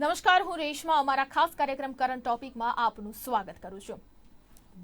નમસ્કાર, હું રેશમા. અમારા ખાસ કાર્યક્રમ કરંટ ટોપિકમાં આપનું સ્વાગત કરું છું.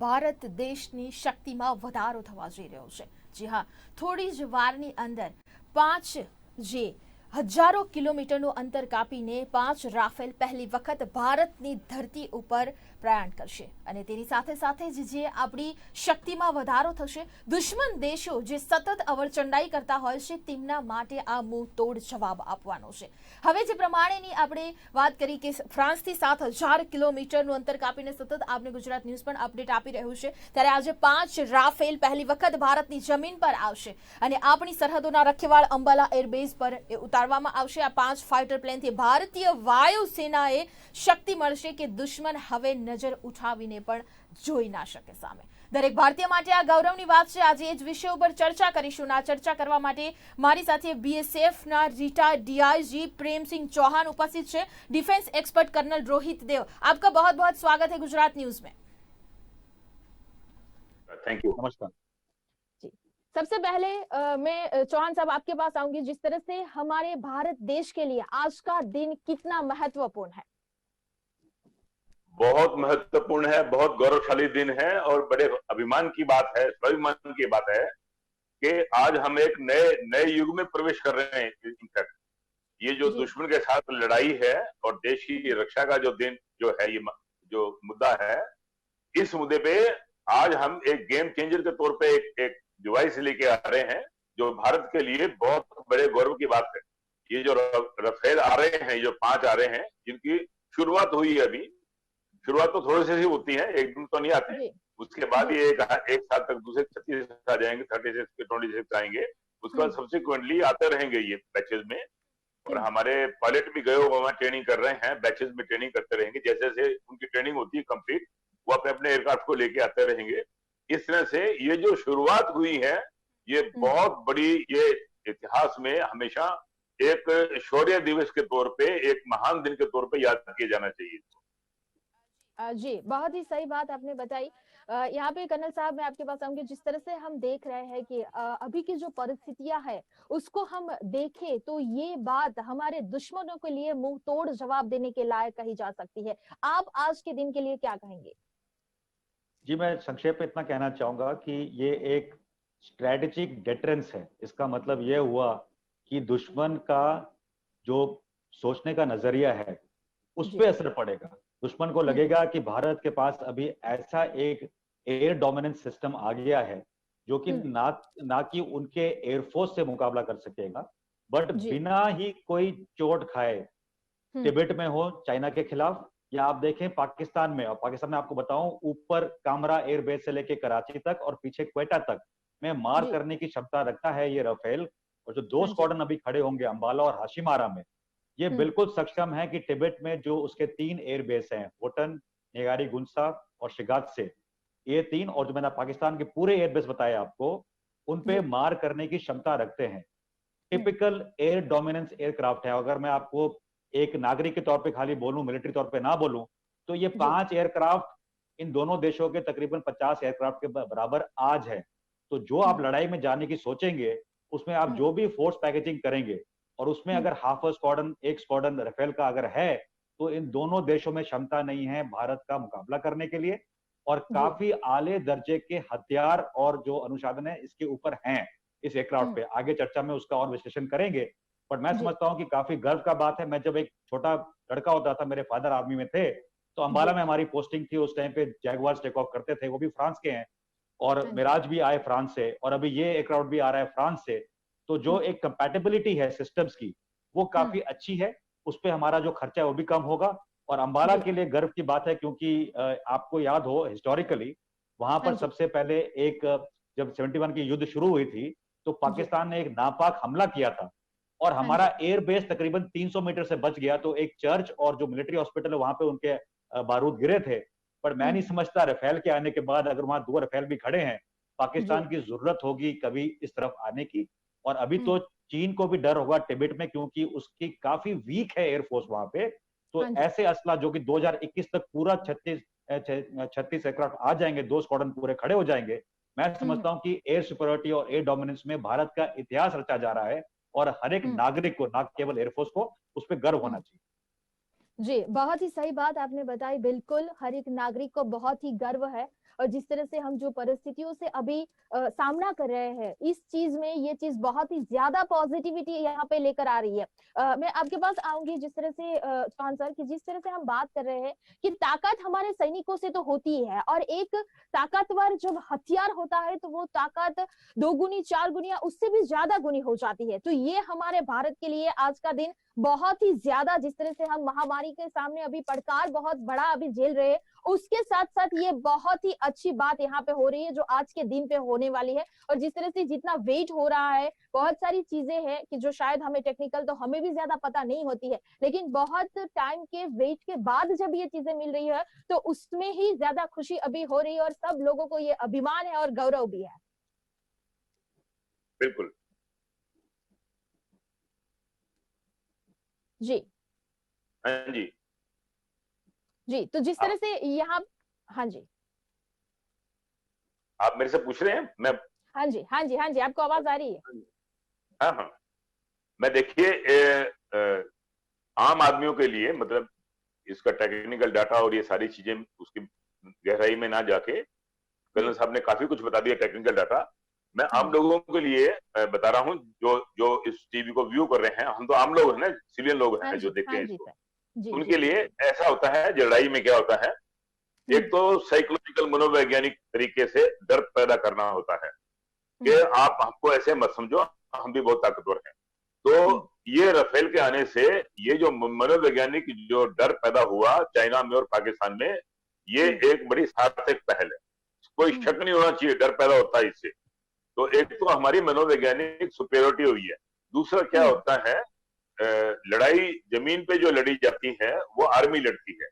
ભારત દેશની શક્તિમાં વધારો થવા જઈ રહ્યો છે. જી હા, થોડી જ વારની અંદર 5 હજારો કિલોમીટરનું અંતર કાપીને 5 રાફેલ પહેલી વખત ભારતની ધરતી ઉપર પ્રયાણ કરશે અને તેની સાથે સાથે જ જે આપણી શક્તિમાં વધારો થશે, દુશ્મન દેશો જે સતત અવરચંડાઈ કરતા હોય છે તેમના માટે આ મુંહ તોડ જવાબ આપવાનો છે. હવે જે પ્રમાણેની આપણે વાત કરી કે ફ્રાન્સથી 7,000 કિલોમીટરનું અંતર કાપીને સતત આપણે ગુજરાત ન્યૂઝ પણ અપડેટ આપી રહ્યું છે, ત્યારે આજે 5 રાફેલ પહેલી વખત ભારતની જમીન પર આવશે અને આપણી સરહદોના રખેવાળ અંબાલા એરબેઝ પર ઉતારવામાં આવશે. આ 5 ફાઇટર પ્લેનથી ભારતીય વાયુસેનાએ શક્તિ મળશે કે દુશ્મન હવે નજર ઉઠાવીને પણ જોઈ ના શકે સામે. દરેક ભારતીય માટે આ ગૌરવની વાત છે. આજે એ જ વિષય ઉપર ચર્ચા કરીશું. આ ચર્ચા કરવા માટે મારી સાથે બીએસએફના રિટાયર્ડ ડીઆईजी प्रेमसिंह चौहान उपस्थित है, डिफेंस एक्सपर्ट कर्नल रोहित देव. आपका बहुत बहुत स्वागत है गुजरात न्यूज में. Thank you. नमस्कार. सबसे पहले मैं चौहान साहब आपके पास आऊंगी. जिस तरह से हमारे भारत देश के लिए आज का दिन कितना महत्वपूर्ण है? बहुत महत्वपूर्ण है, बहुत गौरवशाली दिन है और बड़े अभिमान की बात है, स्वाभिमान की बात है कि आज हम एक नए युग में प्रवेश कर रहे हैं. इनफैक्ट ये जो दुश्मन के साथ लड़ाई है और देश की रक्षा का जो दिन जो है, ये जो मुद्दा है, इस मुद्दे पे आज हम एक गेम चेंजर के तौर पे एक डिवाइस लेके आ रहे हैं जो भारत के लिए बहुत बड़े गौरव की बात है. ये जो रफेल आ रहे हैं, जो 5 आ रहे हैं, जिनकी शुरुआत हुई है अभी. शुरुआत तो थोड़े से ही होती है, एक दिन तो नहीं आते. उसके बाद ये एक साल तक दूसरे 36 आ जाएंगे, 36 26 आएंगे. उसके बाद सब्सिक्वेंटली आते रहेंगे ये बैचेज में. और हमारे पायलट भी गए वहां ट्रेनिंग कर रहे हैं, बैचेज में ट्रेनिंग करते रहेंगे. जैसे जैसे उनकी ट्रेनिंग होती है कंप्लीट, वो अपने अपने एयरक्राफ्ट को लेके आते रहेंगे. इस तरह से ये जो शुरुआत हुई है, ये बहुत बड़ी, ये इतिहास में हमेशा एक शौर्य दिवस के तौर पे, एक महान दिन के तौर पे याद किया जाना चाहिए. जी, बहुत ही सही बात आपने बताई. यहाँ पे कर्नल साहब मैं आपके पास आऊंगी. जिस तरह से हम देख रहे हैं कि अभी की जो परिस्थितियां है उसको हम देखें तो ये बात हमारे दुश्मनों के लिए मुंह तोड़ जवाब देने के लायक कही जा सकती है. आप आज के दिन के लिए क्या कहेंगे? जी, मैं संक्षेप में इतना कहना चाहूंगा कि ये एक स्ट्रेटेजिक डिटरेंस है. इसका मतलब ये हुआ कि दुश्मन का जो सोचने का नजरिया है उस पर असर पड़ेगा. दुश्मन को लगेगा कि भारत के पास अभी ऐसा एक एयर डोमिनेंस सिस्टम आ गया है जो कि ना कि उनके एयरफोर्स से मुकाबला कर सकेगा, बट बिना ही कोई चोट खाए, तिब्बत में हो चाइना के खिलाफ, या आप देखें पाकिस्तान में, और पाकिस्तान में आपको बताऊं ऊपर कामरा एयरबेस से लेके कराची तक और पीछे क्वेटा तक में मार करने की क्षमता रखता है ये राफेल. और जो 2 स्क्वाड्रन अभी खड़े होंगे अंबाला और हाशिमारा में, ये बिल्कुल सक्षम है कि तिब्बत में जो उसके 3 एयरबेस हैं, होटन, नेगारी गुंसा और शिगात से, ये 3, और जो मैंने पाकिस्तान के पूरे एयरबेस बताए आपको, उन पे मार करने की क्षमता रखते हैं. टिपिकल एयर डोमिनेंस एयरक्राफ्ट है. अगर मैं आपको एक नागरिक के तौर पे खाली बोलूं, मिलिट्री तौर पे ना बोलूं, तो ये 5 एयरक्राफ्ट इन दोनों देशों के तकरीबन 50 एयरक्राफ्ट के बराबर आज है. तो जो आप लड़ाई में जाने की सोचेंगे, उसमें आप जो भी फोर्स पैकेजिंग करेंगे, और उसमें अगर हाफ स्क्वाड्रन, एक स्क्वाड्रन राफेल का अगर है, तो इन दोनों देशों में क्षमता नहीं है भारत का मुकाबला करने के लिए. और काफी आले दर्जे के हथियार और जो अनुसाधन है इसके ऊपर हैं इस एयरक्राफ्ट पे. आगे चर्चा में उसका और विश्लेषण करेंगे. पर मैं समझता हूं कि काफी गर्व का बात है. मैं जब एक छोटा लड़का होता था, मेरे फादर आर्मी में थे, तो अंबाला में हमारी पोस्टिंग थी. उस टाइम पे जैगुआर्स टेक ऑफ करते थे, वो भी फ्रांस के हैं, और मिराज भी आए फ्रांस से, और अभी ये एयरक्राफ्ट भी आ रहा है फ्रांस से. तो जो एक कंपैटिबिलिटी है सिस्टम्स की, वो काफी अच्छी है. उस पर हमारा जो खर्चा है वो भी कम होगा. और अंबाला के लिए गर्व की बात है, क्योंकि आपको याद हो हिस्टोरिकली वहां पर सबसे पहले एक, जब 71 की युद्ध शुरू हुई थी, तो पाकिस्तान ने एक नापाक हमला किया था और हमारा एयरबेस तकरीबन 300 मीटर से बच गया. तो एक चर्च और जो मिलिट्री हॉस्पिटल है वहां पे उनके बारूद गिरे थे. पर मैं नहीं समझता राफेल के आने के बाद अगर वहां 2 राफेल भी खड़े हैं, पाकिस्तान की जरूरत होगी कभी इस तरफ आने की. और अभी तो चीन को भी डर होगा तिब्बत में, क्योंकि उसकी काफी वीक है एयरफोर्स वहां पे. तो ऐसे असला जो कि 2021 तक पूरा 36 एयरक्राफ्ट आ जाएंगे, 2 स्क्वाड्रन पूरे खड़े हो जाएंगे. मैं समझता हूं कि एयर सुपरियोरिटी और एयर डोमिनेंस में भारत का इतिहास रचा जा रहा है, और हर एक नागरिक को, ना केवल एयरफोर्स को, उस पर गर्व होना चाहिए. जी, बहुत ही सही बात आपने बताई। बिल्कुल, हर एक नागरिक को बहुत ही गर्व है और जिस तरह से हम जो परिस्थितियों से अभी सामना कर रहे हैं, इस चीज़ में ये चीज़ बहुत ही ज़्यादा पॉज़िटिविटी यहाँ पे लेकर आ रही है। मैं आपके पास आऊँगी जिस तरह से चौहान सर कि जिस तरह से हम बात कर रहे हैं कि ताकत हमारे सैनिकों से तो होती ही है और एक ताकतवर जब हथियार होता है, तो वो ताकत 2 गुनी, 4 गुनी या उससे भी ज़्यादा गुनी हो जाती है। तो ये हमारे भारत के लिए आज का दिन बहुत ही ज्यादा जिस तरह से हम महामारी के सामने अभी पड़कार बहुत बड़ा अभी झेल रहे हैं उसके साथ साथ ये बहुत ही अच्छी बात यहाँ पे हो रही है जो आज के दिन पे होने वाली है और जिस तरह से जितना वेट हो रहा है बहुत सारी चीजें हैं कि जो शायद हमें टेक्निकल तो हमें भी ज्यादा पता नहीं होती है लेकिन बहुत टाइम के वेट के बाद जब ये चीजें मिल रही है तो उसमें ही ज्यादा खुशी अभी हो रही है और सब लोगों को ये अभिमान है और गौरव भी है। बिल्कुल। जी हाँ जी। जी, तो जिस तरह से यहाँ हाँ जी आप मेरे से पूछ रहे हैं? मैं हाँ जी हाँ जी हाँ जी आपको आवाज आ रही है? हाँ हाँ, मैं देखिए आम आदमियों के लिए मतलब इसका टेक्निकल डाटा और ये सारी चीजें उसकी गहराई में ना जाके कर्नल साहब ने काफी कुछ बता दिया टेक्निकल डाटा। मैं आम लोगों के लिए बता रहा हूँ जो जो इस टीवी को व्यू कर रहे हैं, हम तो आम लोग हैं ना, सिविलियन लोग हैं जो देखते हैं इसको, उनके लिए ऐसा होता है। लड़ाई में क्या होता है, एक तो साइकोलॉजिकल मनोवैज्ञानिक तरीके से डर पैदा करना होता है कि आप हमको ऐसे मत समझो, हम भी बहुत ताकतवर हैं। तो ये राफेल के आने से ये जो मनोवैज्ञानिक जो डर पैदा हुआ चाइना में और पाकिस्तान में, ये एक बड़ी सार्थक पहल है, कोई शक नहीं होना चाहिए, डर पैदा होता है इससे। तो एक तो हमारी मनोवैज्ञानिक सुपेरियोरिटी हुई है। दूसरा क्या होता है, लड़ाई जमीन पे जो लड़ी जाती है वो आर्मी लड़ती है,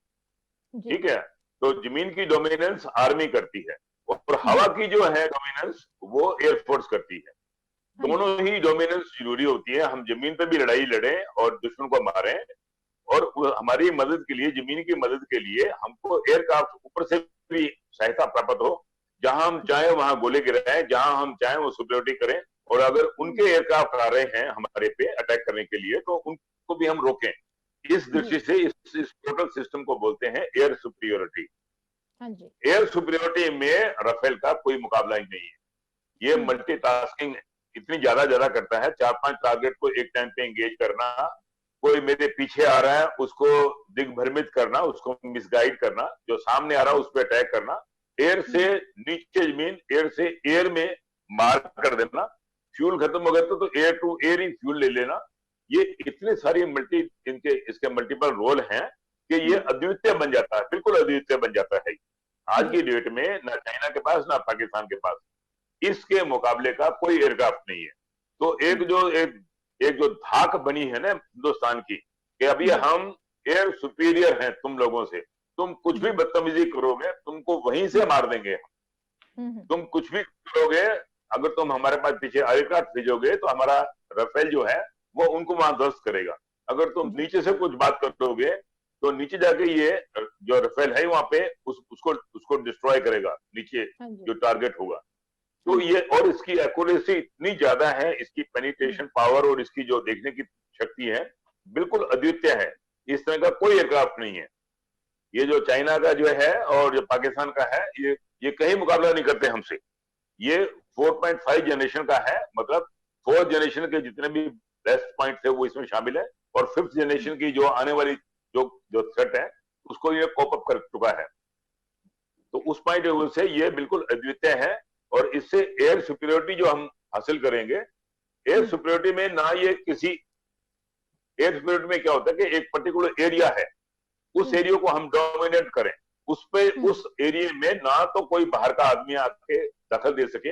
ठीक है, तो जमीन की डोमिनेंस आर्मी करती है और हवा की जो है डोमिनेंस वो एयरफोर्स करती है। दोनों ही डोमिनेंस जरूरी होती है। हम जमीन पे भी लड़ाई लड़ें और दुश्मन को मारें, और हमारी मदद के लिए, जमीन की मदद के लिए हमको एयरक्राफ्ट ऊपर से भी सहायता प्राप्त हो, जहां हम चाहें वहां गोले गिराएं, जहां हम चाहें वो सुपेरियोरिटी करें, और अगर उनके एयरक्राफ्ट आ रहे हैं हमारे पे अटैक करने के लिए तो उनको भी हम रोकें। इस दृष्टि से इस टोटल सिस्टम को बोलते हैं एयर सुपेरियोरिटी। एयर सुपेरियोरिटी में राफेल का कोई मुकाबला ही नहीं है। ये मल्टीटास्किंग इतनी ज्यादा करता है, 4-5 टारगेट को एक टाइम पे एंगेज करना, कोई मेरे पीछे आ रहा है उसको दिग्भ्रमित करना, उसको मिसगाइड करना, जो सामने आ रहा है उस पर अटैक करना, एयर से नीचे जमीन, एयर से एयर में मार कर देना, फ्यूल खत्म हो गया तो एयर टू एयर ही फ्यूल ले लेना। ये इतने सारी इसके मल्टीपल रोल हैं कि ये अद्वितीय बन जाता है, बिल्कुल अद्वितीय बन जाता है आज की डेट में। ना चाइना के पास ना पाकिस्तान के पास इसके मुकाबले का कोई एयरक्राफ्ट नहीं है। तो एक जो धाक बनी है ना हिंदुस्तान की कि अभी हम एयर सुपीरियर हैं तुम लोगों से, तुम कुछ भी बदतमीजी करोगे तुमको वहीं से मार देंगे हम। तुम कुछ भी करोगे, अगर तुम हमारे पास पीछे एयरक्राफ्ट भेजोगे तो हमारा राफेल जो है वो उनको वहां ध्वस्त करेगा। अगर तुम नीचे से कुछ बात करोगे तो नीचे जाके ये जो राफेल है वहां पे उसको डिस्ट्रॉय करेगा, नीचे जो टारगेट होगा। तो ये, और इसकी एक्यूरेसी इतनी ज्यादा है, इसकी पेनिट्रेशन पावर और इसकी जो देखने की शक्ति है बिल्कुल अद्वितीय है। इस तरह का कोई एयरक्राफ्ट नहीं है। ये जो चाइना का जो है और जो पाकिस्तान का है, ये कहीं मुकाबला नहीं करते हमसे। ये 4.5 जनरेशन का है, मतलब 4th जनरेशन के जितने भी बेस्ट पॉइंट थे वो इसमें शामिल है, और 5th जनरेशन की जो आने वाली जो थ्रेट है उसको ये कोप अप कर चुका है। तो उस पॉइंट ऑफ व्यू से ये बिल्कुल अद्वितीय है। और इससे एयर सुपीरियोरिटी जो हम हासिल करेंगे, एयर सुपीरियोरिटी में ना ये किसी, एयर सुपीरियोरिटी में क्या होता है कि एक पर्टिकुलर एरिया है, उस एरिया को हम डोमिनेट करें, उस पे उस एरिया में ना तो कोई बाहर का आदमी आके दखल दे सके,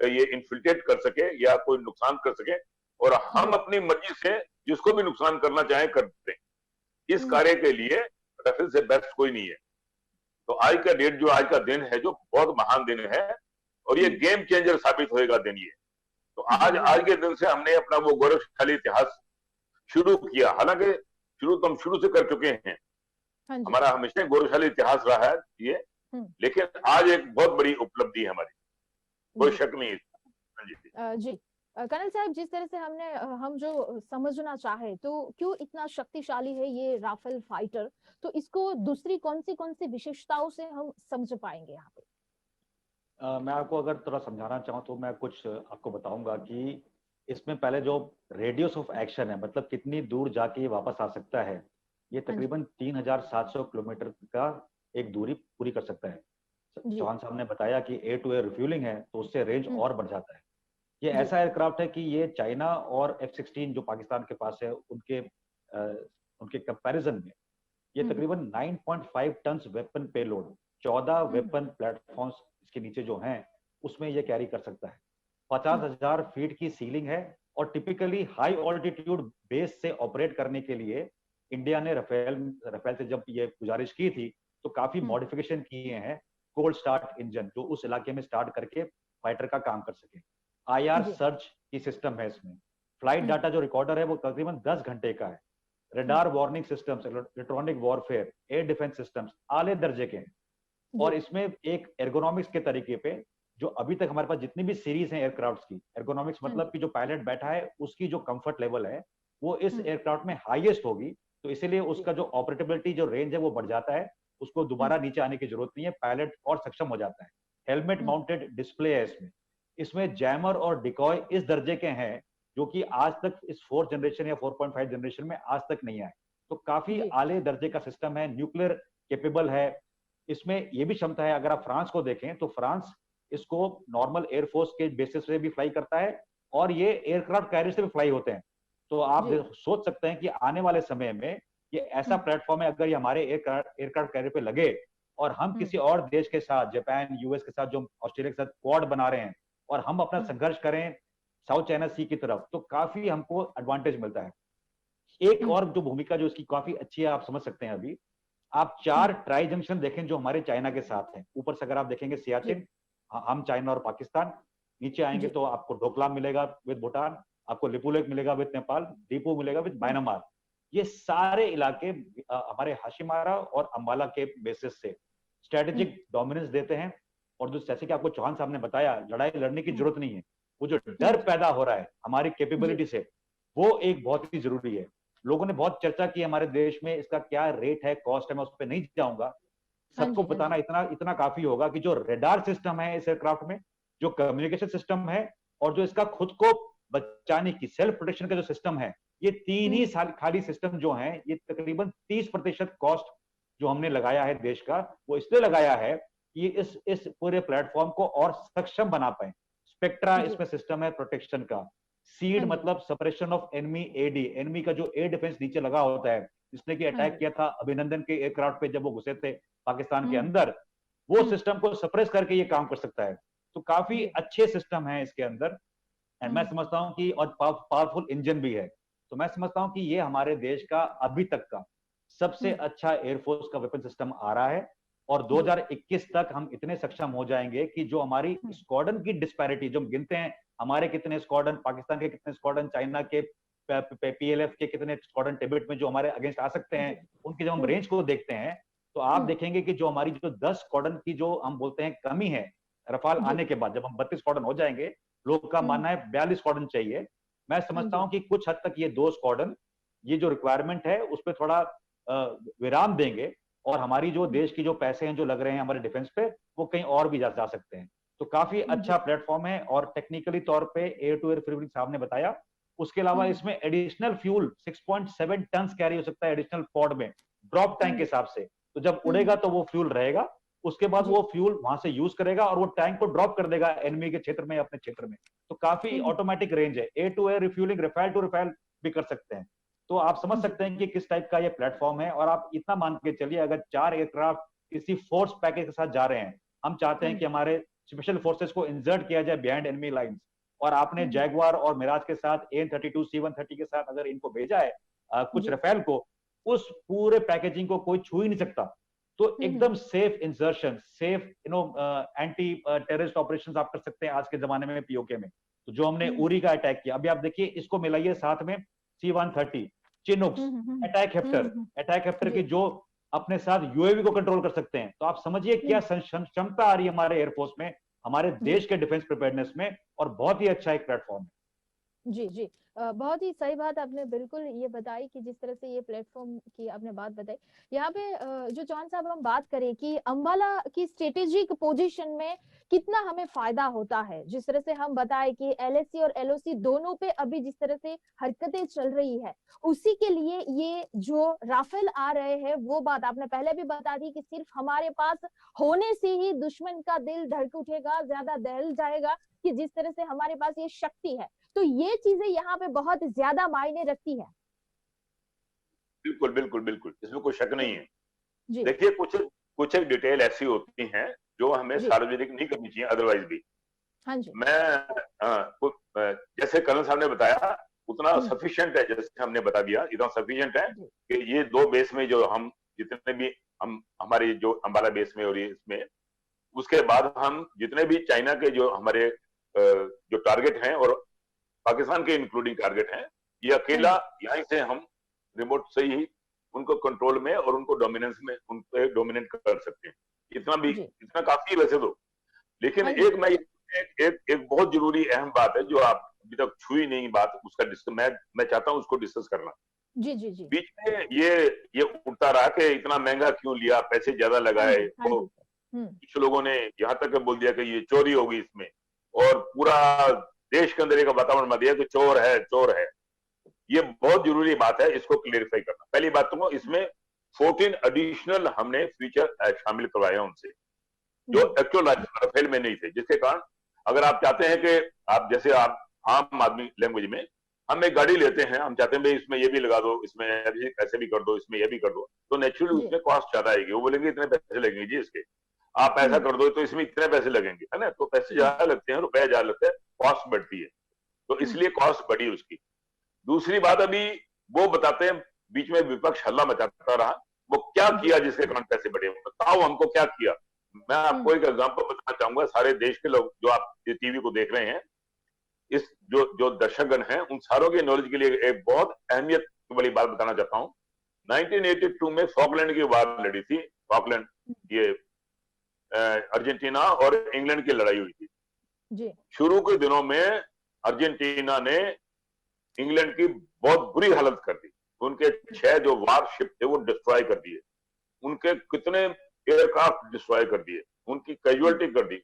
ये इन्फिल्ट्रेट कर सके या कोई नुकसान कर सके, और हम अपनी मर्जी से जिसको भी नुकसान करना चाहे करते हैं। इस कार्य के लिए राफेल से बेस्ट कोई नहीं है। तो आज का डेट, जो आज का दिन है, जो बहुत महान दिन है और ये गेम चेंजर साबित होएगा दिन ये। तो आज के दिन से हमने अपना वो गौरवशाली इतिहास शुरू किया। हालांकि शुरू तो हम शुरू से कर चुके हैं, हमारा हमेशा गौरवशाली इतिहास रहा है ये, लेकिन आज एक बहुत बड़ी उपलब्धि है हमारी, कोई शक नहीं है। जी कर्नल साहब, जिस तरह से हम जो समझना चाहे तो क्यों इतना शक्तिशाली है ये राफेल फाइटर, तो इसको दूसरी कौन सी विशेषताओं से हम समझ पाएंगे यहाँ पे? मैं आपको अगर थोड़ा समझाना चाहूँ तो मैं कुछ आपको बताऊंगा कि इसमें पहले जो रेडियस ऑफ एक्शन है, मतलब कितनी दूर जाके ये वापस आ सकता है, ये हाँ जी। तकरीबन 3700 किलोमीटर का एक दूरी पूरी कर सकता है। जी। चौहान साहब ने बताया कि एयर टू एयर रिफ्यूलिंग है तो उससे रेंज हम्म। और बढ़ जाता है। ये जी। ऐसा एयरक्राफ्ट है कि ये चाइना और F-16 जो पाकिस्तान के पास है उनके कंपैरिजन में ये हम्म। तकरीबन 9.5 टन वेपन पेलोड, 14 हम्म। वेपन प्लेटफॉर्म्स इसके नीचे जो हैं उसमें ये कैरी कर सकता है। हम्म। 50,000 फीट की सीलिंग है और टिपिकली हाई ऑल्टीट्यूड बेस से ऑपरेट करने के लिए इंडिया ने राफेल से जब ये गुजारिश की थी तो काफी हम्म। मॉडिफिकेशन किए हैं। कोल्ड स्टार्ट इंजन जो उस इलाके में स्टार्ट करके फाइटर का काम कर सके। IR जी। सर्च की सिस्टम है इसमें। फ्लाइट हम्म। डाटा जो रिकॉर्डर है वो तकरीबन 10 घंटे का है। हम्म। Radar warning systems, electronic warfare, air defence systems आले दर्जे के हैं। जी। और इसमें एक एर्गोनॉमिक्स के तरीके पे जो अभी तक हमारे पास जितनी भी सीरीज हैं एयरक्राफ्ट की, एर्गोनॉमिक्स हाँ मतलब जी। कि जो पायलट बैठा है उसकी जो कंफर्ट लेवल है वो इस हम्म। एयरक्राफ्ट में हाईएस्ट होगी। तो इसीलिए जी। उसका जो ऑपरेटेबिलिटी जो रेंज है वो बढ़ जाता है। उसको हम्म। दोबारा नीचे आने की जरूरत नहीं है, पायलट और सक्षम हो जाता है। हेलमेट हम्म। माउंटेड डिस्प्ले है इसमें। इसमें जैमर और डिकॉय इस दर्जे के हैं जो कि आज तक इस 4th जनरेशन या 4.5 जनरेशन में आज तक नहीं आए। तो काफी जी। आले दर्जे का सिस्टम है, न्यूक्लियर केपेबल है। इसमें यह भी क्षमता है, अगर आप फ्रांस को देखें तो फ्रांस इसको नॉर्मल एयरफोर्स के बेसिस से भी फ्लाई करता है और ये एयरक्राफ्ट कैरियर से भी फ्लाई होते हैं। तो आप जी। सोच सकते हैं कि आने वाले समय में ये ऐसा हम्म। प्लेटफॉर्म है, अगर ये हमारे एयरक्राफ्ट कैरियर पे लगे और हम हम्म। किसी और देश के साथ, जापान, US के साथ, जो ऑस्ट्रेलिया के साथ क्वाड बना रहे हैं और हम अपना हम्म। संघर्ष करें साउथ चाइना सी की तरफ, तो काफी हमको एडवांटेज मिलता है। एक हम्म। और जो भूमिका जो इसकी काफी अच्छी है, आप समझ सकते हैं। अभी आप हम्म। 4 ट्राई जंक्शन देखें जो हमारे चाइना के साथ हैं। ऊपर से अगर आप देखेंगे जी। सियाचिन, हम चाइना और पाकिस्तान। नीचे आएंगे जी। तो आपको डोकलाम मिलेगा विद भूटान, आपको लिपुलेक मिलेगा विद नेपाल, दीपू मिलेगा विद हम्म। म्यांमार। ये सारे इलाके हमारे हाशिमारा और अंबाला के बेसिस से हम्म। स्ट्रेटेजिक डोमिनेंस देते हैं। और जो जैसे कि आपको चौहान साहब ने बताया, लड़ाई लड़ने की हम्म। जरूरत नहीं है। वो जो हम्म। डर पैदा हो रहा है हमारी जी। कैपेबिलिटी से, वो एक बहुत ही जरूरी है। लोगों ने बहुत चर्चा की हमारे देश में, इसका क्या रेट है, कॉस्ट है, मैं उस पर नहीं जाऊंगा। हाँ सबको जी। हाँ बताना जी। इतना इतना काफी होगा कि जो रेडार सिस्टम है इस एयरक्राफ्ट में, जो कम्युनिकेशन सिस्टम है और जो इसका खुद को बचाने की सेल्फ प्रोटेक्शन का जो सिस्टम है, ये तीन ही हम्म। साल खाली सिस्टम जो है, ये तकरीबन 30% कॉस्ट जो हमने लगाया है देश का, वो इसलिए लगाया है कि इस पूरे प्लेटफॉर्म को और सक्षम बना पाए। स्पेक्ट्रा जी। इसमें सिस्टम है प्रोटेक्शन का। हाँ सीड जी। मतलब suppression of enemy, AD enemy का जो एयर डिफेंस नीचे लगा होता है, जिसने कि हाँ अटैक जी। किया था अभिनंदन के एयरक्राफ्ट पे जब वो घुसे थे पाकिस्तान के हम्म। अंदर, वो हम्म। सिस्टम को सप्रेस करके ये काम कर सकता है। तो काफी जी। अच्छे सिस्टम है इसके अंदर। एंड मैं हम्म। समझता हूं कि और पावरफुल इंजन भी है। तो मैं समझता हूं कि ये हमारे देश का अभी तक का सबसे हम्म। अच्छा एयरफोर्स का वेपन सिस्टम आ रहा है। और जी। 2021 तक हम इतने सक्षम हो जाएंगे कि जो हमारी हम्म। स्क्वाड्रन की डिस्पैरिटी, जो हम गिनते हैं हमारे कितने स्क्वाड्रन, पाकिस्तान के कितने स्क्वाड्रन, चाइना के PLF के कितने स्क्वाड्रन टिबेट में जो हमारे अगेंस्ट आ सकते जी। हैं, उनकी जब हम हम्म। रेंज को देखते हैं तो आप हम्म। देखेंगे कि जो हमारी जो 10 स्क्वाड्रन की जो हम बोलते हैं कमी है रफाल जी। आने के बाद, जब हम 32 स्क्वाड्रन हो जाएंगे, लोग का हम्म। मानना है 42 स्क्वाड्रन चाहिए। मैं हाँ समझता जी। हूं कि कुछ हद तक ये 2 स्क्वाड्रन, ये जो रिक्वायरमेंट है उस पर थोड़ा विराम देंगे और हमारी जो हम्म। देश की जो पैसे हैं जो लग रहे हैं हमारे डिफेंस पे, वो कहीं और भी जा सकते हैं। तो काफी अच्छा जी। प्लेटफॉर्म है। और टेक्निकली तौर पे एयर टू एयर फ्यूलिंग साहब ने बताया, उसके अलावा हम्म। इसमें एडिशनल फ्यूल 6.7 टन कैरी हो सकता है एडिशनल पॉड में, ड्रॉप हाँ टैंक के जी। हिसाब से। तो जब हम्म। उड़ेगा तो वो फ्यूल रहेगा, उसके बाद जी। वो फ्यूल वहां से यूज करेगा और वो टैंक को ड्रॉप कर देगा एनिमी के क्षेत्र में या अपने क्षेत्र में। तो काफी हम्म। ऑटोमेटिक रेंज है, air to air refuelling, Rafale to Rafale भी कर सकते हैं। तो आप समझ जी। सकते हैं कि किस टाइप का ये प्लेटफॉर्म है। और आप इतना मान के चलिए, अगर 4 एयरक्राफ्ट किसी फोर्स पैकेज के साथ जा रहे हैं, हम चाहते हाँ हैं कि जी। हमारे स्पेशल फोर्सेस को इंसर्ट किया जाए बिहाइंड एनिमी लाइंस, और आपने हम्म। जैगवार और मिराज के साथ, AN-32 C-130 के साथ अगर इनको भेजा है, कुछ जी। रफेल को, उस पूरे पैकेजिंग को कोई छू ही नहीं सकता। तो हम्म। एकदम safe insertion, safe anti terrorist operations आप कर सकते हैं आज के जमाने में पीओके में। तो जो हमने हम्म। उरी का अटैक किया, अभी आप देखिए इसको मिलाइए साथ में C-130, चिनूक्स, हम्म। हम्म। अटैक हेप्टर की जी। जो अपने साथ यूएवी को कंट्रोल कर सकते हैं। तो आप समझिए क्या हम्म। क्षमता आ रही है हमारे एयरफोर्स में, हमारे जी। देश के डिफेंस प्रिपेयरनेस में। और बहुत ही अच्छा एक प्लेटफॉर्म है। जी, जी। बहुत ही सही बात आपने बिल्कुल ये बताई कि जिस तरह से ये प्लेटफ़ॉर्म की आपने बात बताई। यहाँ पे जो जॉन साहब हम बात करें कि अंबाला की स्ट्रैटेजिक पोज़ीशन में कितना हमें फ़ायदा होता है। जिस तरह से हम बताएँ कि एलएसी और एलओसी दोनों पे अभी जिस तरह से हरकतें चल रही है, उसी के लिए ये जो राफ़ेल आ रहे हैं, वो बात आपने पहले भी बता दी कि सिर्फ़ हमारे पास होने से ही दुश्मन का दिल धड़क उठेगा, ज़्यादा दहल जाएगा कि जिस तरह से हमारे पास ये शक्ति है। तो ये चीजें यहाँ पे बहुत ज्यादा मायने रखती है। बिल्कुल बिल्कुल बिल्कुल, इसमें कोई शक नहीं जी, है। जी, देखिए, कुछ कुछ एक डिटेल ऐसी होती हैं जो हमें जी, सार्वजनिक नहीं करनी चाहिए, अदरवाइज भी। हाँ जी। मैं जैसे कर्नल साहब ने बताया, उतना हुँ, सफिशिएंट है, जैसे हमने बता दिया, इतना सफिशिएंट है जी, कि ये 2 बेस में जो हम जितने भी हम हमारी जो अंबाला बेस में और ये इसमें, उसके बाद हम जितने भी चाइना के जो हमारे जो टारगेट हैं और पाकिस्तान के इंक्लूडिंग टारगेट हैं, ये हाँ अकेला जी, यहीं से हम रिमोट से ही उनको कंट्रोल में और उनको डोमिनेंस में उन पे डोमिनेट कर सकते हैं। इतना भी जी, इतना काफी है वैसे तो। लेकिन हाँ जी, एक बहुत जरूरी अहम बात है जो आप अभी तक छुई नहीं बात, उसका डिस्कस मैं चाहता हूं उसको डिस्कस करना। जी, जी, जी, बीच में ये उठता रहा कि इतना महंगा क्यों लिया, पैसे ज्यादा हाँ लगाए, जी, हाँ तो जी, सर। हुँ, कुछ लोगों ने यहाँ तक बोल दिया कि ये चोरी होगी इसमें, और पूरा देश के अंदर एक वातावरण बना दिया कि चोर है, चोर है। ये बहुत जरूरी बात है, इसको क्लियरिफाई करना। पहली बात तो इसमें 14 एडिशनल हमने फीचर शामिल करवाए हैं उनसे, जो जी, एक्चुअल राफेल में नहीं थे, जिसके कारण अगर आप चाहते हैं कि आप जैसे आप आम आदमी लैंग्वेज में हम एक गाड़ी लेते हैं, हम चाहते हैं भाई इसमें ये भी लगा दो, इसमें ऐसे भी कर दो, इसमें ये भी कर दो, तो नेचुरली जी, उसमें कॉस्ट ज्यादा आएगी। वो बोलेंगे इतने पैसे लगेंगे जी इसके, आप ऐसा हुँ, कर दो तो इसमें इतने पैसे लगेंगे, है ना? तो पैसे हुँ, ज्यादा लगते हैं, रुपए ज्यादा लगते हैं, कॉस्ट बढ़ती है, तो हुँ, इसलिए कॉस्ट बढ़ी उसकी। दूसरी बात, अभी वो बताते हैं, बीच में विपक्ष हल्ला मचाता रहा, वो क्या जी, किया जिसके कारण पैसे बढ़े, बताओ हमको क्या किया। मैं हुँ, आपको एक एग्जांपल बताना चाहूंगा, सारे देश के लोग जो आप टीवी को देख रहे हैं, इस जो जो दर्शकगण हैं, उन सारों के नॉलेज के लिए एक बहुत अहमियत वाली बात बताना चाहता हूँ। 1982 में फॉकलैंड की वार लड़ी थी, फॉकलैंड, हुँ, ये अर्जेंटीना और इंग्लैंड की लड़ाई हुई थी। जी, शुरू के दिनों में अर्जेंटीना ने इंग्लैंड की बहुत बुरी हालत कर दी, उनके 6 जो वारशिप थे वो डिस्ट्रॉय कर दिए, उनके कितने एयरक्राफ्ट डिस्ट्रॉय कर दिए, उनकी हुँ, कैजुअलिटी कर दी।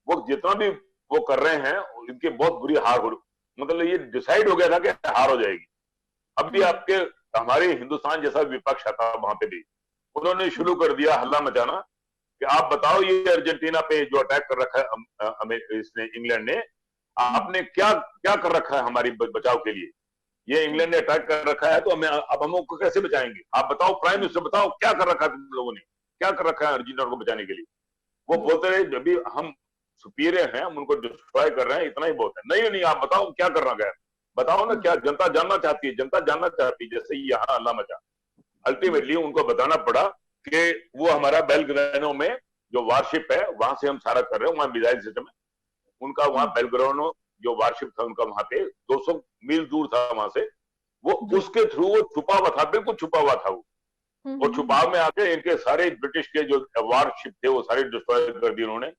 वो जितना भी वो कर रहे हैं, इनकी बहुत बुरी हार हो, मतलब ये डिसाइड हो गया था कि हार हो जाएगी। अभी हाँ जी, आपके हमारे हिंदुस्तान जैसा विपक्ष था वहां पे भी, उन्होंने हुँ, शुरू कर दिया हल्ला मचाना कि आप बताओ ये अर्जेंटीना पे जो अटैक कर रखा है इसने इंग्लैंड ने, हुँ, आपने क्या क्या कर रखा है हमारी बचाव के लिए। ये हुँ, इंग्लैंड ने अटैक कर रखा है, तो हमें अब हम उसको कैसे बचाएंगे, आप बताओ प्राइम हुँ, मिनिस्टर, बताओ क्या कर रखा है तुम लोगों ने, क्या कर रखा है अर्जेंटीना को बचाने के लिए। वो जी, बोलते रहे जब भी हम सुपीरियर हैं, हम उनको डिस्ट्रॉय कर रहे हैं, इतना ही बहुत है। नहीं नहीं, आप बताओ क्या करना है, बताओ ना, हुँ, क्या जनता जानना चाहती है, जनता जानना चाहती है, जैसे यहाँ अल्लाह मचा। जी, अल्टीमेटली उनको बताना पड़ा कि वो हमारा बेलग्रानो में जो वारशिप है वहां से हम सारा कर रहे हैं, वहां मिसाइल सिस्टम है उनका, वहां हुँ, बेलग्रानो जो वारशिप था उनका वहां पे 200 मील दूर था वहां से, वो जी, उसके थ्रू वो छुपा हुआ था, बिल्कुल छुपा हुआ था वो। हुँ, और हुँ, हुँ, हुँ, छुपाव में आके इनके सारे ब्रिटिश के जो वारशिप थे वो सारे डिस्ट्रॉय कर दिए उन्होंने,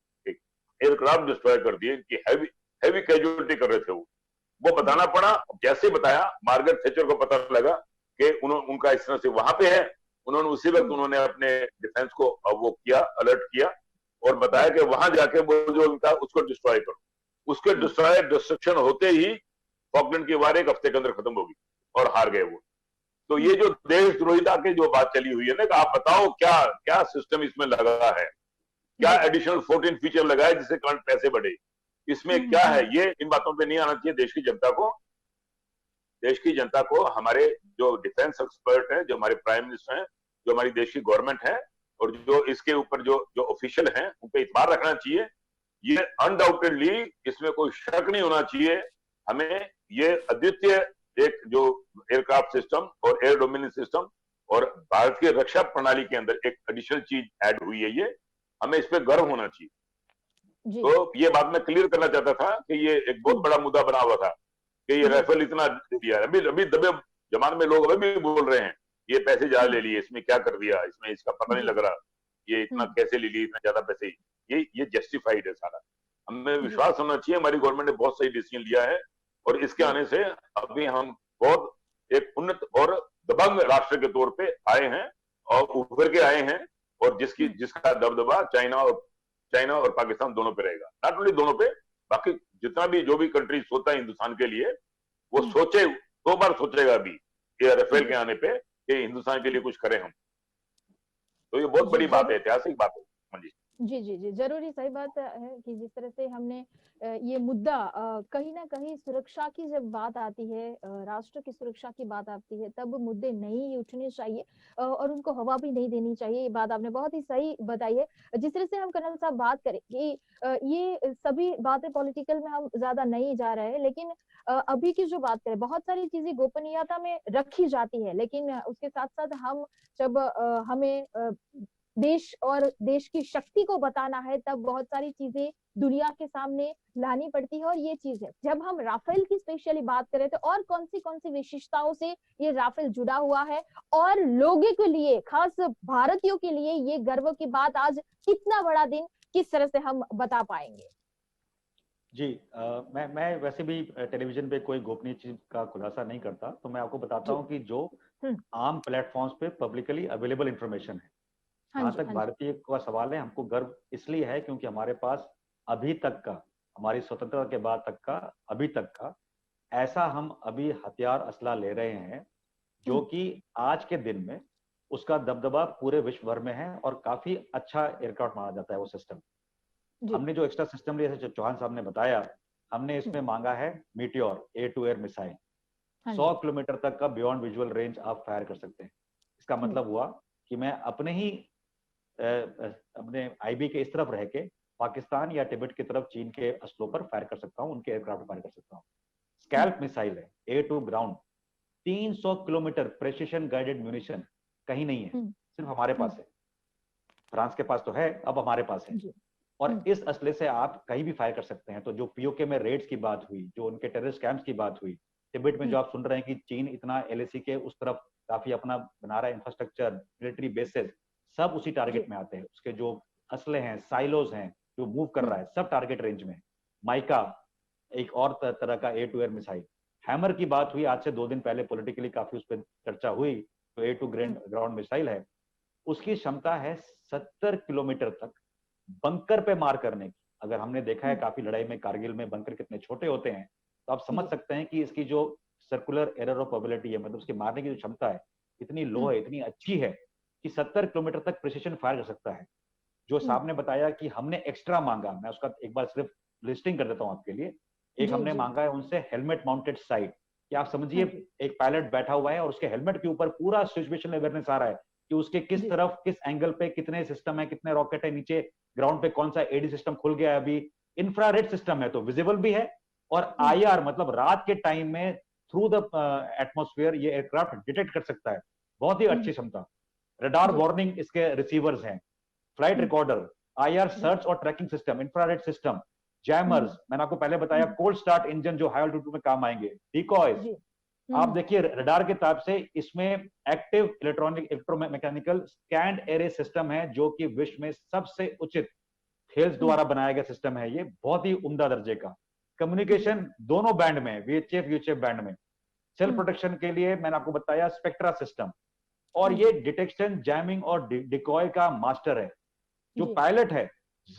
एयरक्राफ्ट डिस्ट्रॉय कर दिए, इनकी हैवी हैवी कैजुअलिटी कर रहे थे वो जी, बताना पड़ा। जैसे बताया, मार्गरेट थैचर को पता लगा कि उनका इस तरह से वहां पे है, उन्होंने उसी वक्त हुँ, उन्होंने अपने डिफेंस को वो किया, अलर्ट किया और बताया जी, कि वहां जाके वो जो उनका उसको डिस्ट्रॉय करो। उसके हुँ, डिस्ट्रॉय डिस्ट्रक्शन होते ही फॉकलैंड की वार एक हफ्ते के अंदर खत्म होगी और हार गए वो। तो ये हुँ, जो देशद्रोहिता की जो बात चली हुई है ना, कि आप बताओ क्या क्या सिस्टम इसमें लगा है, क्या जी, एडिशनल 14 फीचर लगा है जिससे करंट पैसे बढ़े, इसमें हुँ, हुँ, क्या है, हुँ, ये इन बातों पे नहीं आना चाहिए देश की जनता को। देश की जनता को हमारे जो डिफेंस एक्सपर्ट हैं, जो हमारे प्राइम मिनिस्टर हैं, जो हमारी देश की गवर्नमेंट है और जो इसके ऊपर जो जो ऑफिशियल हैं, उन पे इतबार रखना चाहिए। ये अनडाउटेडली, इसमें कोई शक नहीं होना चाहिए, हमें ये अद्वितीय एक जो एयरक्राफ्ट सिस्टम और एयर डोमिनेंस सिस्टम और भारत की रक्षा प्रणाली के अंदर एक एडिशनल चीज ऐड हुई है, ये हमें इस पे गर्व होना चाहिए। जी, तो ये बात मैं क्लियर करना चाहता था कि ये एक बहुत हुँ, बड़ा मुद्दा बना हुआ था कि ये जी, राइफल इतना दिया है। अभी अभी दबे जमाने में लोग अभी भी बोल रहे हैं ये पैसे ज्यादा हुँ, ले लिए, इसमें क्या कर दिया, इसमें इसका पता नहीं जी, लग रहा, ये इतना हुँ, कैसे ले लिए, इतना ज्यादा पैसे। ये जस्टिफाइड है सारा। हमें जी, विश्वास होना चाहिए, हमारी गवर्नमेंट ने बहुत सही डिसीजन लिया है और इसके आने से अभी हम बहुत एक उन्नत और दबंग राष्ट्र के तौर पे आए हैं और उभर के आए हैं, और जिसका दबदबा चाइना और पाकिस्तान दोनों पे रहेगा। नॉट ओनली दोनों पे, बाकी जितना भी जो भी कंट्री सोचता है हिंदुस्तान के लिए, वो सोचे 2 बार सोचेगा अभी ये राफेल के आने पे कि हिंदुस्तान के लिए कुछ करें हम। तो ये बहुत बड़ी बात है, ऐतिहासिक बात है। हाँ जी जी जी जी, जरूरी सही बात है कि जिस तरह से हमने ये मुद्दा कहीं ना कहीं सुरक्षा की जब बात आती है, राष्ट्र की सुरक्षा की बात आती है, तब मुद्दे नहीं उठने चाहिए और उनको हवा भी नहीं देनी चाहिए। ये बात आपने बहुत ही सही बताई है। जिस तरह से हम कर्नल साहब बात करें कि ये सभी बातें पॉलिटिकल में हम ज्यादा नहीं जा रहे हैं, लेकिन अभी की जो बात करें, बहुत सारी चीजें गोपनीयता में रखी जाती है, लेकिन उसके साथ साथ हम जब हमें देश और देश की शक्ति को बताना है, तब बहुत सारी चीजें दुनिया के सामने लानी पड़ती है। और ये चीज है, जब हम राफेल की स्पेशली बात करें तो और कौन सी विशेषताओं से ये राफेल जुड़ा हुआ है, और लोगों के लिए, खास भारतीयों के लिए ये गर्व की बात आज कितना बड़ा दिन किस तरह से हम बता पाएंगे? जी, मैं वैसे भी टेलीविजन पे कोई गोपनीय चीज का खुलासा नहीं करता, तो मैं आपको बताता हूँ कि जो आम प्लेटफॉर्म्स पे पब्लिकली अवेलेबल इंफॉर्मेशन है। जहां तक भारतीय का सवाल है, हमको गर्व इसलिए है क्योंकि हमारे पास अभी तक का, हमारी स्वतंत्रता के बाद तक का, अभी तक का ऐसा हम अभी हथियार असला ले रहे हैं जो कि आज के दिन में उसका दबदबा पूरे विश्व भर में है और काफी अच्छा एयरक्राफ्ट माना जाता है वो सिस्टम। हमने जो एक्स्ट्रा सिस्टम लिया, जैसे चौहान साहब ने बताया, हमने इसमें मांगा है Meteor air to air missile. 100 kilometre तक का बियॉन्ड विजुअल रेंज आप फायर कर सकते हैं। इसका मतलब हुआ कि मैं अपने आईबी के इस तरफ रह के पाकिस्तान या तिब्बत की तरफ चीन के असलों पर फायर कर सकता हूं, उनके एयरक्राफ्ट फायर कर सकता हूं। स्कैल्प मिसाइल है, air to ground, 300 kilometre precision guided munition कहीं नहीं है, सिर्फ हमारे पास है। फ्रांस के पास तो है, अब हमारे पास है। और इस असले से आप कहीं भी फायर कर सकते हैं। तो जो पीओके में रेड्स की बात हुई, जो उनके टेररिस्ट कैंप्स की बात हुई, तिब्बत में जो आप सुन रहे हैं कि चीन इतना एलएसी के उस तरफ काफी अपना बना रहा है इंफ्रास्ट्रक्चर, मिलिट्री बेसेस, सब उसी टारगेट में आते हैं। उसके जो असले हैं, साइलोज हैं, जो मूव कर रहा है, सब टारगेट रेंज में। माइका एक और तरह का air to air missile. Hammer की बात हुई आज से 2 दिन पहले, पॉलिटिकली काफी उस पर चर्चा हुई, तो एयर टू ग्राउंड मिसाइल है। उसकी क्षमता है 70 किलोमीटर तक बंकर पे मार करने की। अगर हमने देखा है काफी लड़ाई में, कारगिल में बंकर कितने छोटे होते हैं, तो आप समझ सकते हैं कि इसकी जो सर्कुलर एरर ऑफ प्रोबेबिलिटी है, मतलब उसके मारने की जो क्षमता है, इतनी लो है, इतनी अच्छी है कि 70 किलोमीटर तक प्रिसिशन फायर कर सकता है। जो साहब ने बताया कि हमने एक्स्ट्रा मांगा, मैं उसका एक बार सिर्फ लिस्टिंग कर देता हूं आपके लिए। एक हमने मांगा है उनसे हेलमेट माउंटेड साइट, कि आप समझिए एक पायलट बैठा हुआ है और उसके हेलमेट के ऊपर पूरा सिचुएशन अवेयरनेस आ रहा है कि उसके किस तरफ, किस एंगल पे कितने सिस्टम है, कितने रॉकेट है, नीचे ग्राउंड पे कौन सा एडी सिस्टम खुल गया है। अभी इंफ्रारेड सिस्टम है तो विजिबल भी है, और आईआर मतलब रात के टाइम में थ्रू द एटमॉस्फेयर ये एयरक्राफ्ट डिटेक्ट कर सकता है। बहुत ही अच्छी क्षमता। रडार वार्निंग इसके रिसीवर्स हैं, फ्लाइट रिकॉर्डर, आईआर सर्च और tracking system, infrared system, jammers, मैंने आपको पहले बताया कोल्ड स्टार्ट इंजन जो हाई ऑल्टीट्यूड में काम आएंगे, डिकॉयज। आप देखिए रडार के ताब से इसमें active electromechanical scanned array system है, जो कि विश्व में सबसे उचित थेल्स द्वारा बनाया गया सिस्टम है। ये बहुत ही उम्दा दर्जे का कम्युनिकेशन दोनों बैंड में, वीएचएफ यूएचएफ बैंड में। सेल्फ प्रोटेक्शन के लिए मैंने आपको बताया स्पेक्ट्रा सिस्टम, और ये डिटेक्शन, जैमिंग और डिकॉय का मास्टर है। जो पायलट है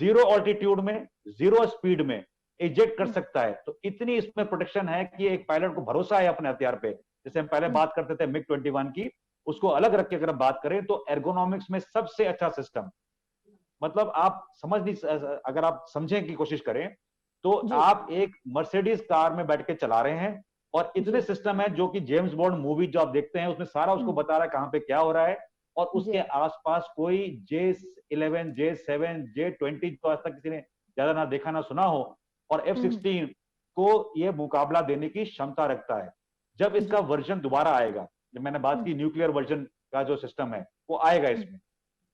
0 ऑल्टीट्यूड में, 0 स्पीड में इजेक्ट कर सकता है। तो इतनी इसमें प्रोटेक्शन है कि एक पायलट को भरोसा है अपने हथियार पे। जैसे हम पहले बात करते थे मिग 21 की, उसको अलग रख के अगर बात करें तो एर्गोनॉमिक्स में सबसे अच्छा सिस्टम। मतलब आप समझ नहीं, अगर आप समझने की कोशिश करें तो आप एक मर्सिडीज कार में बैठ के चला रहे हैं, और इतने सिस्टम है जो कि जेम्स बॉन्ड मूवी जो आप देखते हैं उसमें सारा उसको बता रहा है कहां पे क्या हो रहा है, और उसके आसपास कोई J11, J7, J20 जो आज तक किसी ने ज्यादा ना देखा ना सुना हो, और F-16 को ये मुकाबला देने की क्षमता रखता है। जब इसका वर्जन दोबारा आएगा, जब मैंने बात की न्यूक्लियर वर्जन का जो सिस्टम है वो आएगा इसमें।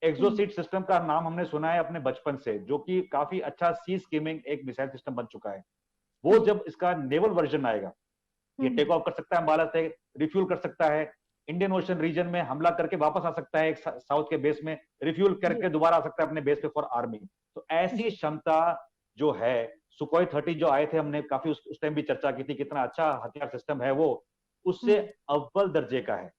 एक्सोसीट सिस्टम का नाम हमने सुना है अपने बचपन से, जो कि काफी अच्छा सी स्कीमिंग एक मिसाइल सिस्टम बन चुका है। वो जब इसका नेवल वर्जन आएगा, ये टेक ऑफ कर सकता है अंबाला से, रिफ्यूल कर सकता है, इंडियन ओशन रीजन में हमला करके वापस आ सकता है, एक साउथ के बेस में रिफ्यूल करके दोबारा आ सकता है अपने बेस पे फॉर आर्मी। तो ऐसी क्षमता जो है सुखोई 30 जो आए थे, हमने काफी उस टाइम भी चर्चा की थी, कितना अच्छा हथियार सिस्टम है वो, उससे अव्वल दर्जे का है।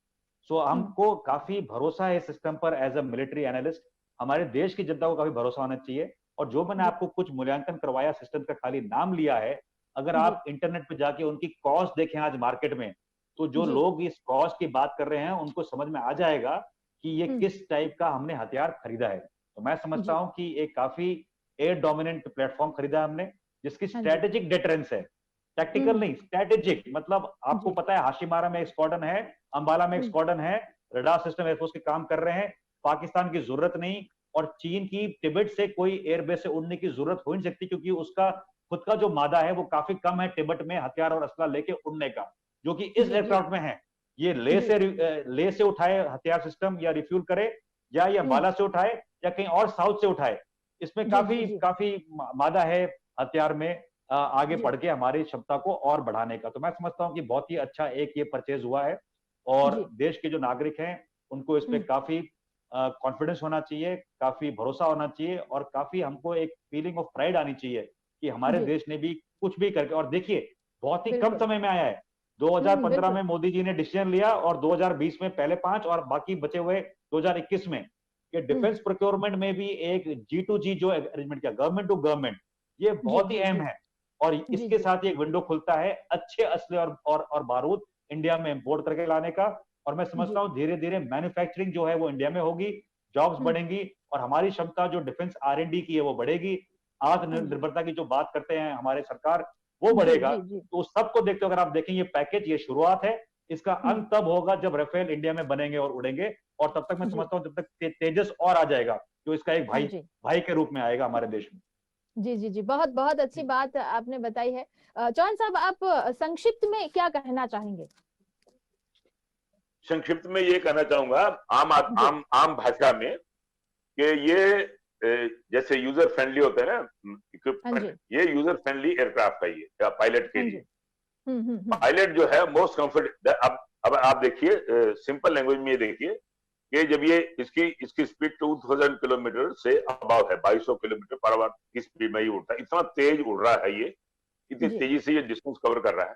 सो हमको काफी भरोसा है इस सिस्टम पर एज अ मिलिट्री एनालिस्ट। हमारे देश की जनता को काफी भरोसा होना चाहिए। और जो मैंने आपको कुछ मूल्यांकन करवाया सिस्टम का, खाली नाम लिया है, अगर आप इंटरनेट पे जाके उनकी कॉस्ट देखें आज मार्केट में, तो जो लोग इस कॉस्ट की बात कर रहे हैं उनको समझ में आ जाएगा कि ये किस टाइप का हमने हथियार खरीदा है। तो मैं समझता हूं कि एक काफी एयर डोमिनेंट प्लेटफॉर्म खरीदा हमने, जिसकी स्ट्रेटेजिक डिटरेंस है, टैक्टिकल नहीं, स्ट्रेटेजिक। मतलब आपको पता है हाशिमारा में एक स्क्वाड्रन है, अंबाला में एक स्क्वाड्रन है, रडार सिस्टम एयरफोर्स के काम कर रहे हैं, पाकिस्तान की जरूरत नहीं। और चीन की तिब्बत से कोई एयरबेस से उड़ने की जरूरत हो नहीं सकती, क्योंकि उसका खुद का जो मादा है वो काफी कम है तिब्बत में हथियार और असला लेके उड़ने का, जो कि इस एयरक्राफ्ट में है। ये ले से उठाए हथियार सिस्टम या रिफ्यूल करे, या ये अंबाला से उठाए या कहीं और साउथ से उठाए, इसमें काफी मादा है हथियार में आगे बढ़ के हमारी क्षमता को और बढ़ाने का। तो मैं समझता हूं कि बहुत ही अच्छा एक ये परचेज हुआ है, और देश के जो नागरिक हैं उनको इसमें काफी कॉन्फिडेंस होना चाहिए, काफी भरोसा होना चाहिए, और काफी हमको एक फीलिंग ऑफ प्राइड आनी चाहिए कि हमारे देश ने भी कुछ भी करके, और देखिए बहुत ही कम समय में आया है। 2015 में मोदी जी ने डिसीजन लिया, और 2020 में पहले 5 और बाकी बचे हुए 2021 में, कि डिफेंस प्रोक्योरमेंट में भी एक G2G जो अरेंजमेंट किया, गवर्नमेंट टू गवर्नमेंट, ये बहुत ही अहम है। और इसके साथ ही एक विंडो खुलता है अच्छे असले और बारूद इंडिया में इंपोर्ट करके लाने का। और मैं समझता हूँ धीरे धीरे मैन्युफैक्चरिंग जो है वो इंडिया में होगी, जॉब्स बढ़ेंगी, और हमारी क्षमता जो डिफेंस R&D की है वो बढ़ेगी। आत्मनिर्भरता की जो बात करते हैं हमारे सरकार, वो बढ़ेगा। तो सबको देखते अगर आप देखें, ये पैकेज, ये शुरुआत है, इसका अंत तब होगा जब राफेल इंडिया में बनेंगे और उड़ेंगे। और तब तक मैं समझता हूँ जब तक तेजस और आ जाएगा, जो इसका एक भाई के रूप में आएगा हमारे देश में। जी, बहुत बहुत अच्छी बात आपने बताई है। चौहान साहब, आप संक्षिप्त में क्या कहना चाहेंगे? संक्षिप्त में ये कहना चाहूंगा आम भाषा में, कि ये जैसे यूजर फ्रेंडली होते हैं ना इक्विपमेंट, ये यूजर फ्रेंडली एयरक्राफ्ट है ये, या पायलट के लिए। पायलट जो है मोस्ट कंफर्ट। अब आप देखिए, सिंपल लैंग्वेज में ये देखिए कि जब ये इसकी स्पीड 2000 किलोमीटर से अबाव है, 2200 किलोमीटर पर आवर की स्पीड में ही उड़ता है। इतना तेज उड़ रहा है ये, इतनी तेजी से ये डिस्टेंस कवर कर रहा है।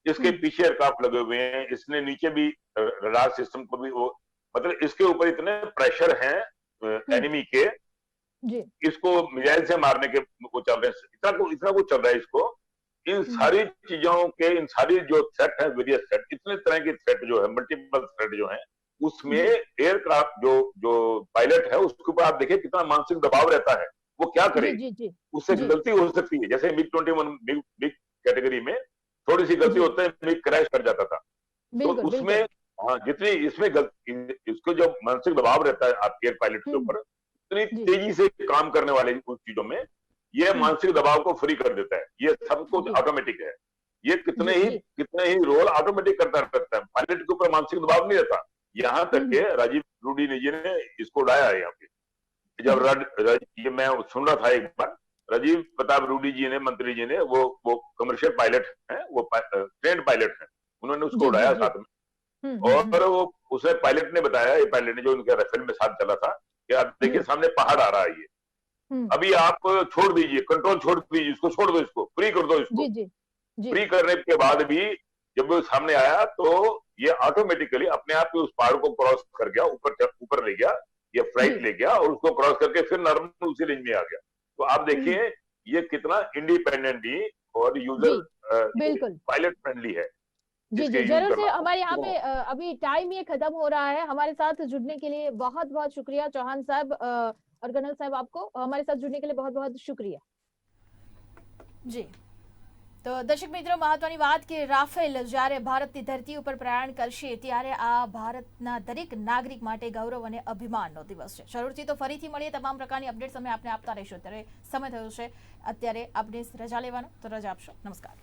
इसके पीछे एयरक्राफ्ट लगे हुए हैं, इसने नीचे भी रडार सिस्टम को भी, वो मतलब इसके ऊपर इतने प्रेशर हैं एनिमी के, इसको मिसाइल से मारने के वो चल रहे हैं, इतना कुछ चल रहा है इसको। इन सारी चीजों के, इन सारी जो थ्रेट है, वेरियस थ्रेट, इतने तरह की थ्रेट जो है, मल्टीपल थ्रेट जो है, उसमें एयरक्राफ्ट जो पायलट है उसके ऊपर आप देखिए कितना मानसिक दबाव रहता है। वो क्या करे, उससे गलती हो सकती है। जैसे MiG-21 बिग कैटेगरी में थोड़ी सी गलती होता है, मिग क्रैश कर जाता था। तो उसमें जितनी इसमें इसको जो मानसिक दबाव रहता है आपके एयर पायलट के ऊपर, इतनी तेजी से काम करने वाले उन चीजों में ये मानसिक दबाव को फ्री कर देता है। ये सब कुछ ऑटोमेटिक है। ये कितने ही रोल ऑटोमेटिक करता रहता है, पायलट के ऊपर मानसिक दबाव नहीं रहता। यहाँ तक के राजीव रूडी जी ने इसको उड़ाया है। यहाँ पे जब ये मैं सुन रहा था एक बार, राजीव प्रताप रूडी जी ने, मंत्री जी ने, वो कमर्शियल पायलट हैं, वो ट्रेंड पायलट हैं, उन्होंने उसको उड़ाया साथ में। और वो उसे पायलट ने बताया, ये पायलट ने जो उनके राफेल में साथ चला था, कि आप देखिए सामने पहाड़ आ रहा है, ये अभी आप छोड़ दीजिए, कंट्रोल छोड़ दीजिए, इसको छोड़ दो, इसको फ्री कर दो। इसको फ्री करने के बाद भी जब वो सामने आया तो ये ऑटोमेटिकली अपने आप ही उस पहाड़ को क्रॉस कर गया, ऊपर ले गया, ये फ्लाइट ले गया, और उसको क्रॉस करके फिर नॉर्मल उसी रेंज में आ गया। तो आप देखिए ये कितना इंडिपेंडेंटली और यूजर पायलट फ्रेंडली है। जी जरूर से। हमारे यहाँ पे अभी टाइम ये खत्म हो रहा है। हमारे साथ जुड़ने के लिए बहुत बहुत शुक्रिया चौहान साहब, और गनल साहब, आपको हमारे साथ जुड़ने के लिए बहुत बहुत शुक्रिया। जी, તો દર્શક મિત્રો, મહત્વની વાત કે રાફેલ જ્યારે ભારતની ધરતી ઉપર પ્રયાણ કરશે ત્યારે આ ભારતના દરેક નાગરિક માટે ગૌરવ અને અભિમાનનો દિવસ છે। જરૂરથી તો ફરીથી મળીએ, તમામ પ્રકારની અપડેટ્સ અમે આપને આપતા રહીશું। અત્યારે સમય થયો છે અત્યારે આપણે રજા લેવાનો, તો રજા આપશો। નમસ્કાર।